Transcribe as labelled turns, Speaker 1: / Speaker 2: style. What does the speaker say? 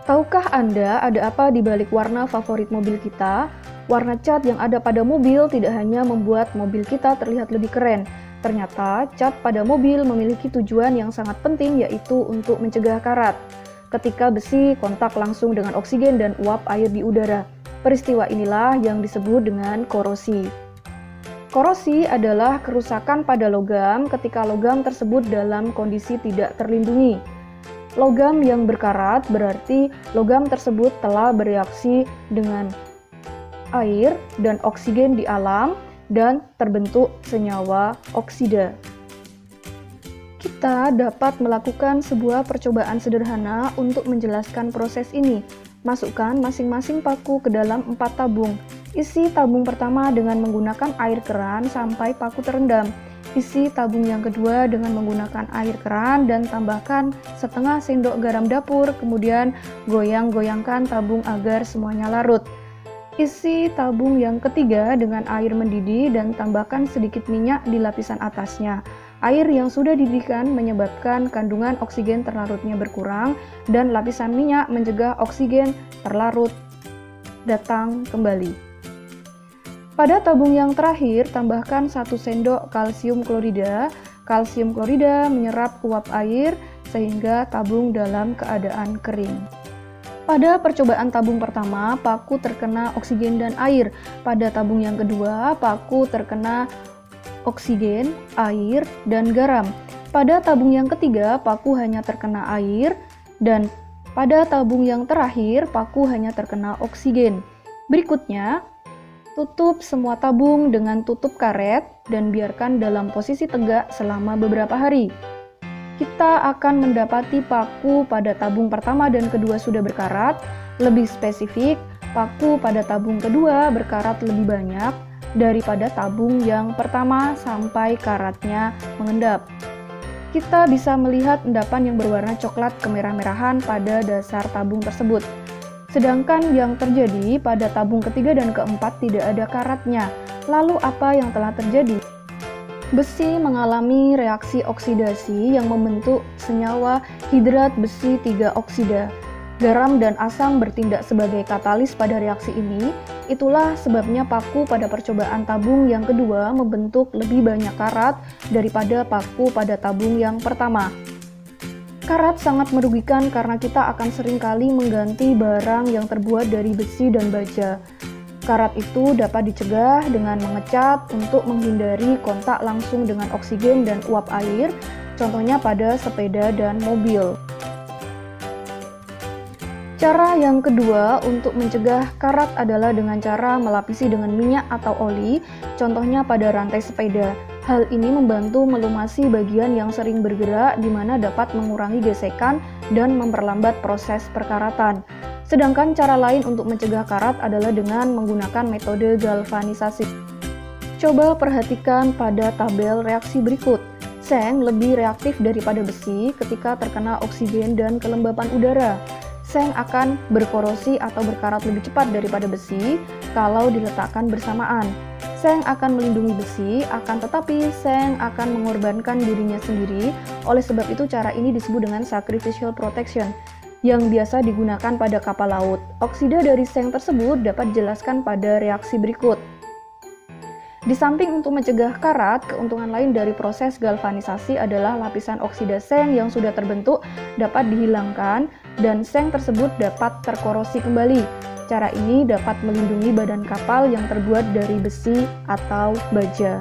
Speaker 1: Tahukah Anda ada apa di balik warna favorit mobil kita? Warna cat yang ada pada mobil tidak hanya membuat mobil kita terlihat lebih keren. Ternyata, cat pada mobil memiliki tujuan yang sangat penting, yaitu untuk mencegah karat. Ketika besi kontak langsung dengan oksigen dan uap air di udara. Peristiwa inilah yang disebut dengan korosi. Korosi adalah kerusakan pada logam ketika logam tersebut dalam kondisi tidak terlindungi. Logam yang berkarat berarti logam tersebut telah bereaksi dengan air dan oksigen di alam dan terbentuk senyawa oksida. Kita dapat melakukan sebuah percobaan sederhana untuk menjelaskan proses ini. Masukkan masing-masing paku ke dalam 4 tabung. Isi tabung pertama dengan menggunakan air keran sampai paku terendam. Isi tabung yang kedua dengan menggunakan air keran dan tambahkan setengah sendok garam dapur, kemudian goyang-goyangkan tabung agar semuanya larut. Isi tabung yang ketiga dengan air mendidih dan tambahkan sedikit minyak di lapisan atasnya. Air yang sudah dididihkan menyebabkan kandungan oksigen terlarutnya berkurang dan lapisan minyak mencegah oksigen terlarut datang kembali. Pada tabung yang terakhir, tambahkan 1 sendok kalsium klorida. Kalsium klorida menyerap uap air sehingga tabung dalam keadaan kering. Pada percobaan tabung pertama, paku terkena oksigen dan air. Pada tabung yang kedua, paku terkena oksigen, air, dan garam. Pada tabung yang ketiga, paku hanya terkena air, dan pada tabung yang terakhir, paku hanya terkena oksigen. Berikutnya, tutup semua tabung dengan tutup karet dan biarkan dalam posisi tegak selama beberapa hari. Kita akan mendapati paku pada tabung pertama dan kedua sudah berkarat. Lebih spesifik, paku pada tabung kedua berkarat lebih banyak daripada tabung yang pertama sampai karatnya mengendap. Kita bisa melihat endapan yang berwarna coklat kemerah-merahan pada dasar tabung tersebut. Sedangkan yang terjadi pada tabung ketiga dan keempat tidak ada karatnya. Lalu apa yang telah terjadi? Besi mengalami reaksi oksidasi yang membentuk senyawa hidrat besi 3 oksida. Garam dan asam bertindak sebagai katalis pada reaksi ini. Itulah sebabnya paku pada percobaan tabung yang kedua membentuk lebih banyak karat daripada paku pada tabung yang pertama. Karat sangat merugikan karena kita akan seringkali mengganti barang yang terbuat dari besi dan baja. Karat itu dapat dicegah dengan mengecat untuk menghindari kontak langsung dengan oksigen dan uap air, contohnya pada sepeda dan mobil. Cara yang kedua untuk mencegah karat adalah dengan cara melapisi dengan minyak atau oli, contohnya pada rantai sepeda. Hal ini membantu melumasi bagian yang sering bergerak, di mana dapat mengurangi gesekan dan memperlambat proses perkaratan. Sedangkan cara lain untuk mencegah karat adalah dengan menggunakan metode galvanisasi. Coba perhatikan pada tabel reaksi berikut. Seng lebih reaktif daripada besi ketika terkena oksigen dan kelembapan udara. Seng akan berkorosi atau berkarat lebih cepat daripada besi kalau diletakkan bersamaan. Seng akan melindungi besi, akan tetapi seng akan mengorbankan dirinya sendiri. Oleh sebab itu cara ini disebut dengan sacrificial protection yang biasa digunakan pada kapal laut. Oksida dari seng tersebut dapat dijelaskan pada reaksi berikut. Di samping untuk mencegah karat, keuntungan lain dari proses galvanisasi adalah lapisan oksida seng yang sudah terbentuk dapat dihilangkan dan seng tersebut dapat terkorosi kembali. Cara ini dapat melindungi badan kapal yang terbuat dari besi atau baja.